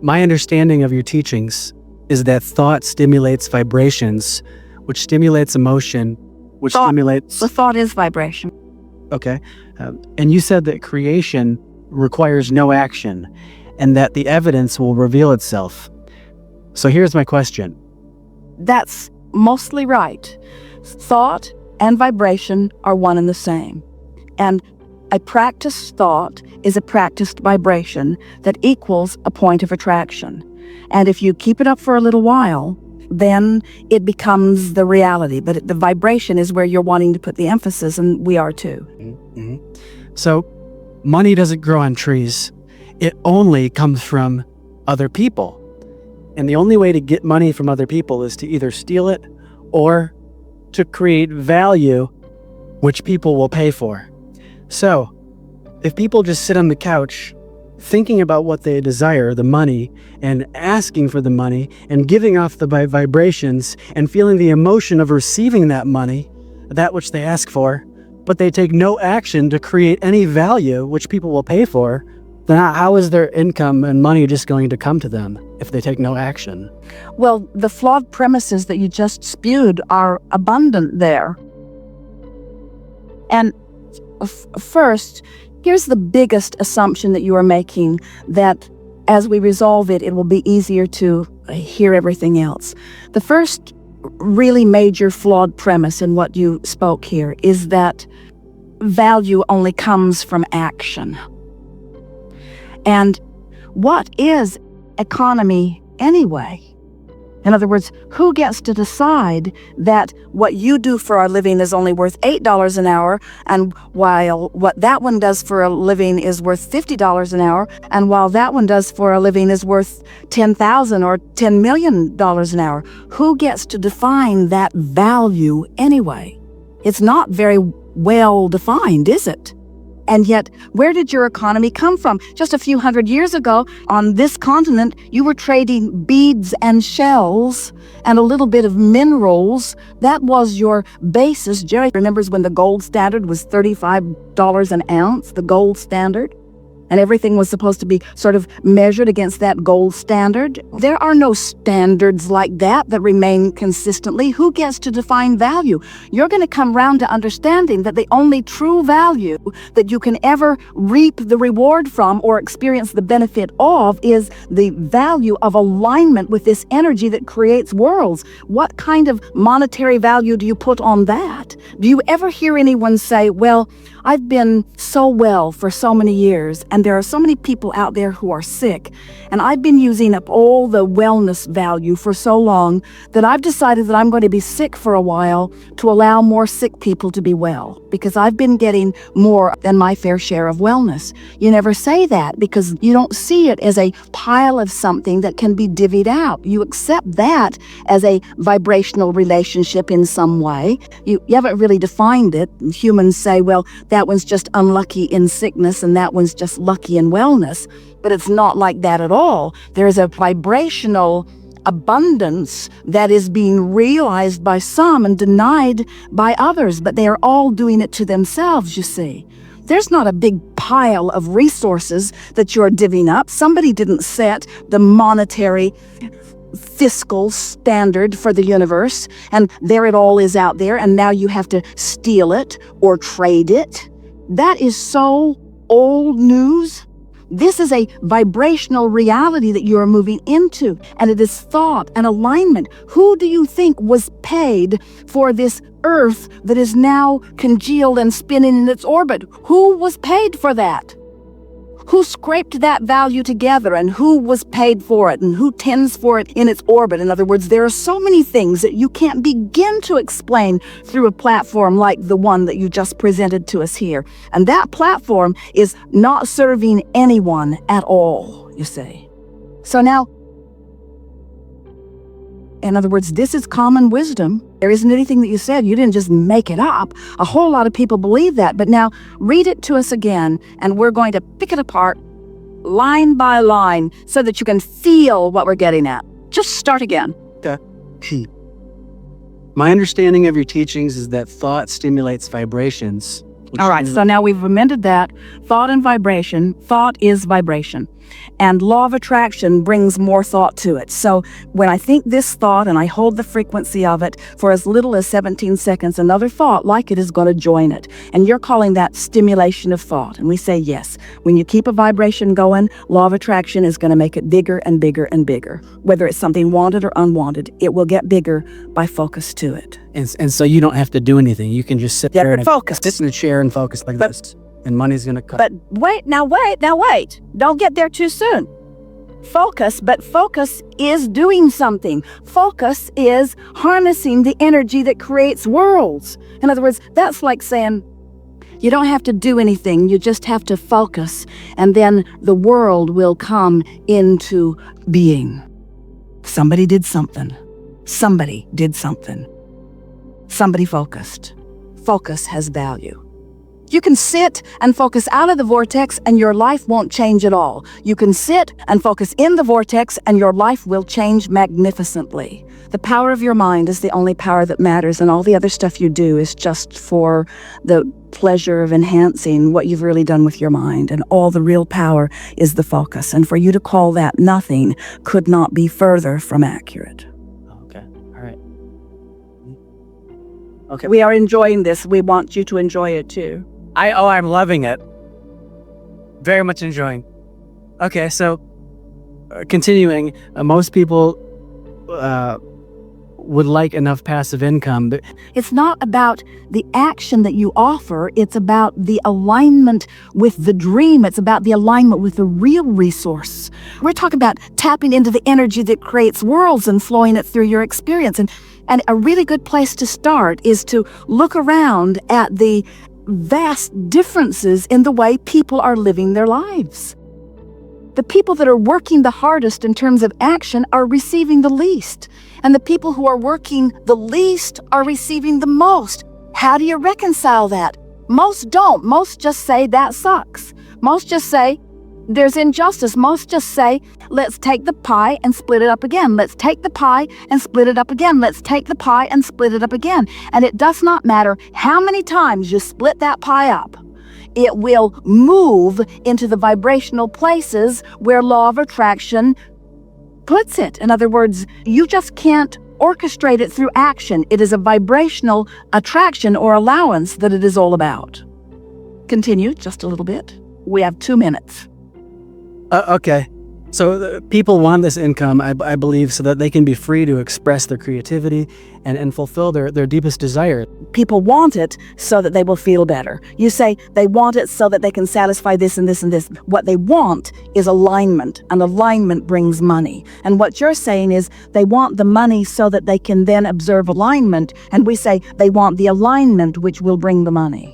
My understanding of your teachings is that thought stimulates vibrations, which stimulates emotion, which stimulates... The thought is vibration. Okay. And you said that creation requires no action and that the evidence will reveal itself. So here's my question. That's mostly right. Thought and vibration are one and the same. And a practiced thought is a practiced vibration that equals a point of attraction. And if you keep it up for a little while, then it becomes the reality. But the vibration is where you're wanting to put the emphasis, and we are too. Mm-hmm. So money doesn't grow on trees. It only comes from other people. And the only way to get money from other people is to either steal it or to create value, which people will pay for. So if people just sit on the couch thinking about what they desire, the money, and asking for the money, and giving off the vibrations, and feeling the emotion of receiving that money, that which they ask for, but they take no action to create any value which people will pay for, then how is their income and money just going to come to them if they take no action? Well, the flawed premises that you just spewed are abundant there. And first, here's the biggest assumption that you are making, that as we resolve it, it will be easier to hear everything else. The first really major flawed premise in what you spoke here is that value only comes from action. And what is economy anyway? In other words, who gets to decide that what you do for a living is only worth $8 an hour, and while what that one does for a living is worth $50 an hour, and while that one does for a living is worth $10,000 or $10 million an hour? Who gets to define that value anyway? It's not very well defined, is it? And yet, where did your economy come from? Just a few hundred years ago, on this continent, you were trading beads and shells and a little bit of minerals. That was your basis. Jerry remembers when the gold standard was $35 an ounce, the gold standard, and everything was supposed to be sort of measured against that gold standard. There are no standards like that remain consistently. Who gets to define value? You're going to come round to understanding that the only true value that you can ever reap the reward from or experience the benefit of is the value of alignment with this energy that creates worlds. What kind of monetary value do you put on that? Do you ever hear anyone say, well, I've been so well for so many years, and there are so many people out there who are sick, and I've been using up all the wellness value for so long that I've decided that I'm going to be sick for a while to allow more sick people to be well, because I've been getting more than my fair share of wellness. You never say that because you don't see it as a pile of something that can be divvied out. You accept that as a vibrational relationship in some way. You haven't really defined it. Humans say, well, that one's just unlucky in sickness and that one's just lucky in wellness. But it's not like that at all. There's a vibrational abundance that is being realized by some and denied by others, but they are all doing it to themselves, you see. There's not a big pile of resources that you're divvying up. Somebody didn't set the monetary fiscal standard for the universe, and there it all is out there, and now you have to steal it or trade it. That is so old news. This is a vibrational reality that you are moving into, and it is thought and alignment. Who do you think was paid for this Earth that is now congealed and spinning in its orbit? Who was paid for that? Who scraped that value together, and who was paid for it, and who tends for it in its orbit? In other words, there are so many things that you can't begin to explain through a platform like the one that you just presented to us here. And that platform is not serving anyone at all, you see. So now, in other words, this is common wisdom. There isn't anything that you said. You didn't just make it up. A whole lot of people believe that. But now read it to us again, and we're going to pick it apart line by line so that you can feel what we're getting at. Just start again. My understanding of your teachings is that thought stimulates vibrations. All right, so now we've amended that. Thought and vibration. Thought is vibration. And law of attraction brings more thought to it. So when I think this thought and I hold the frequency of it for as little as 17 seconds, another thought like it is going to join it. And you're calling that stimulation of thought. And we say yes. When you keep a vibration going, law of attraction is going to make it bigger and bigger and bigger. Whether it's something wanted or unwanted, it will get bigger by focus to it. And so you don't have to do anything. You can just sit there and focus. Sit in a chair and focus like this. And money's going to come. But wait. Don't get there too soon. Focus, but focus is doing something. Focus is harnessing the energy that creates worlds. In other words, that's like saying, you don't have to do anything, you just have to focus, and then the world will come into being. Somebody did something. Somebody did something. Somebody focused. Focus has value. You can sit and focus out of the vortex and your life won't change at all. You can sit and focus in the vortex and your life will change magnificently. The power of your mind is the only power that matters, and all the other stuff you do is just for the pleasure of enhancing what you've really done with your mind. And all the real power is the focus. And for you to call that nothing could not be further from accurate. Okay. All right. Okay. We are enjoying this. We want you to enjoy it too. I'm loving it. Very much enjoying. Okay, so continuing, most people would like enough passive income. But it's not about the action that you offer. It's about the alignment with the dream. It's about the alignment with the real resource. We're talking about tapping into the energy that creates worlds and flowing it through your experience. And a really good place to start is to look around at the vast differences in the way people are living their lives. The people that are working the hardest in terms of action are receiving the least. And the people who are working the least are receiving the most. How do you reconcile that? Most don't. Most just say that sucks. Most just say there's injustice. Most just say, let's take the pie and split it up again. Let's take the pie and split it up again. Let's take the pie and split it up again. And it does not matter how many times you split that pie up. It will move into the vibrational places where law of attraction puts it. In other words, you just can't orchestrate it through action. It is a vibrational attraction or allowance that it is all about. Continue just a little bit. We have 2 minutes. Okay. So people want this income, I believe, so that they can be free to express their creativity and fulfill their deepest desire. People want it so that they will feel better. You say they want it so that they can satisfy this and this and this. What they want is alignment, and alignment brings money. And what you're saying is they want the money so that they can then observe alignment, and we say they want the alignment which will bring the money.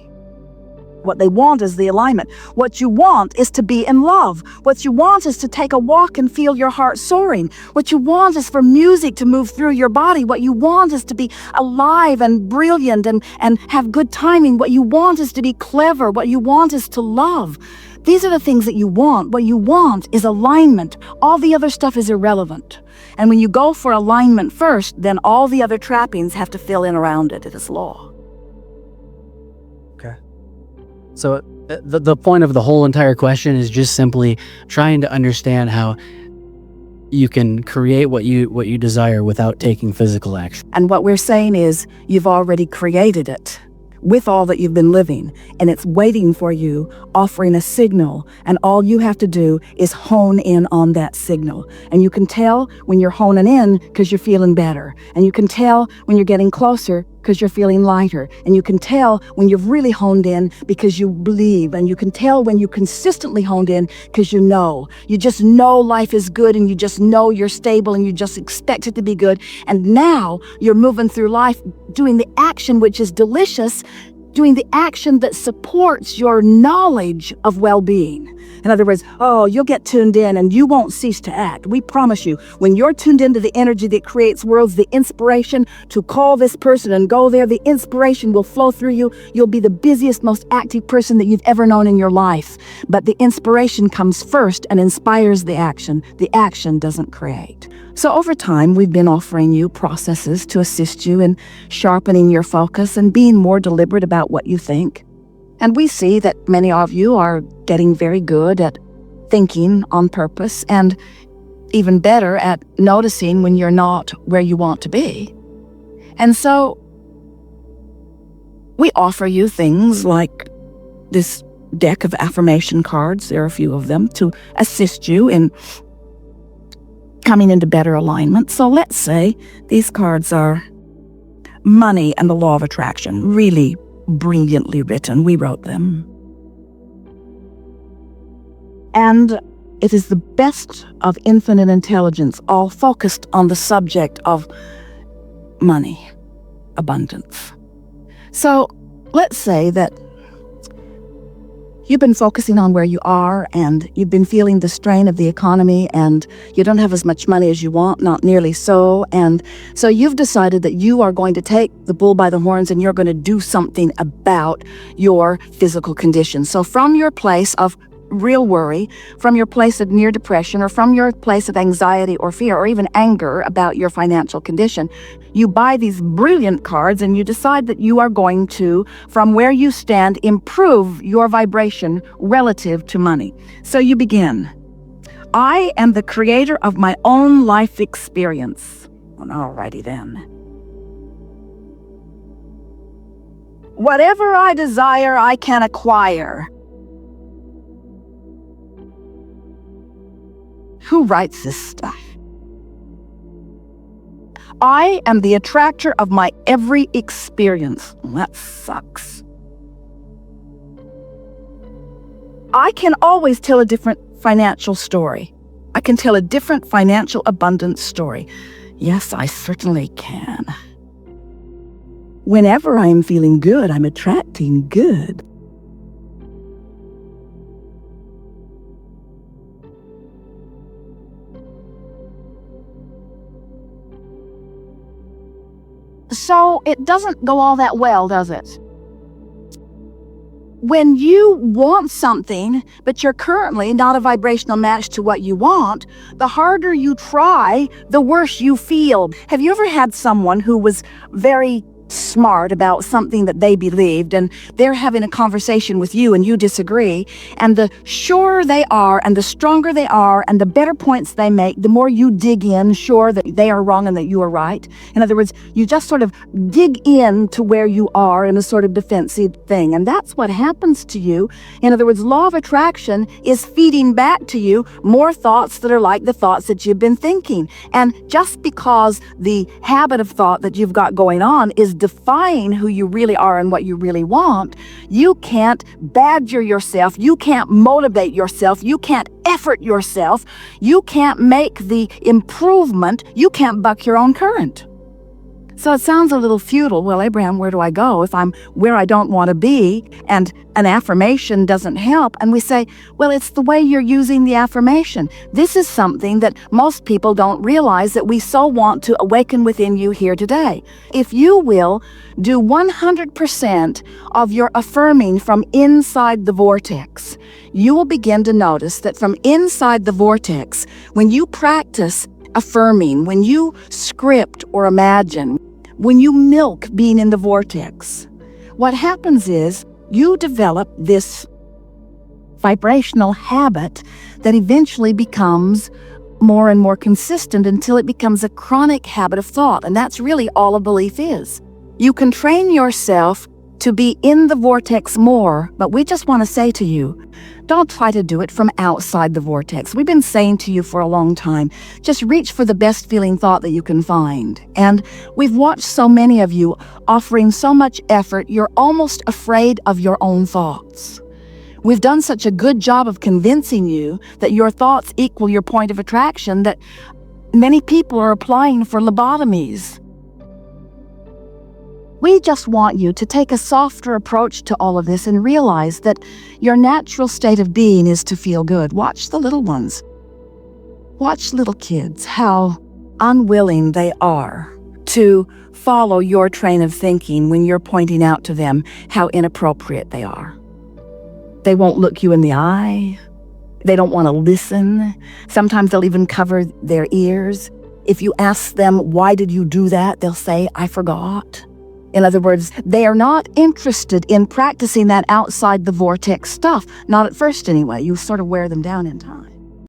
What they want is the alignment. What you want is to be in love. What you want is to take a walk and feel your heart soaring. What you want is for music to move through your body. What you want is to be alive and brilliant and have good timing. What you want is to be clever. What you want is to love. These are the things that you want. What you want is alignment. All the other stuff is irrelevant. And when you go for alignment first, then all the other trappings have to fill in around it. It is law. Okay. So the point of the whole entire question is just simply trying to understand how you can create what you desire without taking physical action. And what we're saying is you've already created it with all that you've been living, and it's waiting for you, offering a signal, and all you have to do is hone in on that signal. And you can tell when you're honing in because you're feeling better, and you can tell when you're getting closer because you're feeling lighter, and you can tell when you've really honed in because you believe, and you can tell when you consistently honed in because you just know life is good, and you just know you're stable, and you just expect it to be good. And now you're moving through life doing the action which is delicious, doing the action that supports your knowledge of well-being. In other words, you'll get tuned in and you won't cease to act. We promise you, when you're tuned into the energy that creates worlds, the inspiration to call this person and go there, the inspiration will flow through you. You'll be the busiest, most active person that you've ever known in your life. But the inspiration comes first and inspires the action. The action doesn't create. So over time, we've been offering you processes to assist you in sharpening your focus and being more deliberate about what you think. And we see that many of you are getting very good at thinking on purpose, and even better at noticing when you're not where you want to be. And so we offer you things like this deck of affirmation cards, there are a few of them, to assist you in coming into better alignment. So let's say these cards are money and the law of attraction, really brilliantly written. We wrote them. And it is the best of infinite intelligence, all focused on the subject of money, abundance. So let's say that you've been focusing on where you are, and you've been feeling the strain of the economy, and you don't have as much money as you want, not nearly so. And so you've decided that you are going to take the bull by the horns and you're going to do something about your physical condition. So from your place of real worry, from your place of near depression, or from your place of anxiety or fear, or even anger about your financial condition, you buy these brilliant cards and you decide that you are going to, from where you stand, improve your vibration relative to money. So you begin. I am the creator of my own life experience. Alrighty then. Whatever I desire, I can acquire. Who writes this stuff? I am the attractor of my every experience. That sucks. I can always tell a different financial story. I can tell a different financial abundance story. Yes, I certainly can. Whenever I am feeling good, I'm attracting good. So it doesn't go all that well, does it? When you want something, but you're currently not a vibrational match to what you want, the harder you try, the worse you feel. Have you ever had someone who was very smart about something that they believed, and they're having a conversation with you and you disagree, and the surer they are and the stronger they are and the better points they make, the more you dig in, sure that they are wrong and that you are right? In other words, you just sort of dig in to where you are in a sort of defensive thing, and that's what happens to you. In other words, law of attraction is feeding back to you more thoughts that are like the thoughts that you've been thinking. And just because the habit of thought that you've got going on is define who you really are and what you really want, you can't badger yourself, you can't motivate yourself, you can't effort yourself, you can't make the improvement, you can't buck your own current. So it sounds a little futile. Well, Abraham, where do I go if I'm where I don't want to be and an affirmation doesn't help? And we say, well, it's the way you're using the affirmation. This is something that most people don't realize that we so want to awaken within you here today. If you will do 100% of your affirming from inside the vortex, you will begin to notice that from inside the vortex, when you practice affirming, when you script or imagine, when you milk being in the vortex, what happens is you develop this vibrational habit that eventually becomes more and more consistent until it becomes a chronic habit of thought. And that's really all a belief is. You can train yourself to be in the vortex more, but we just want to say to you, don't try to do it from outside the vortex. We've been saying to you for a long time, just reach for the best feeling thought that you can find. And we've watched so many of you offering so much effort, you're almost afraid of your own thoughts. We've done such a good job of convincing you that your thoughts equal your point of attraction that many people are applying for lobotomies. We just want you to take a softer approach to all of this and realize that your natural state of being is to feel good. Watch the little ones. Watch little kids, how unwilling they are to follow your train of thinking when you're pointing out to them how inappropriate they are. They won't look you in the eye. They don't want to listen. Sometimes they'll even cover their ears. If you ask them, why did you do that? They'll say, I forgot. In other words, they are not interested in practicing that outside the vortex stuff. Not at first, anyway. You sort of wear them down in time.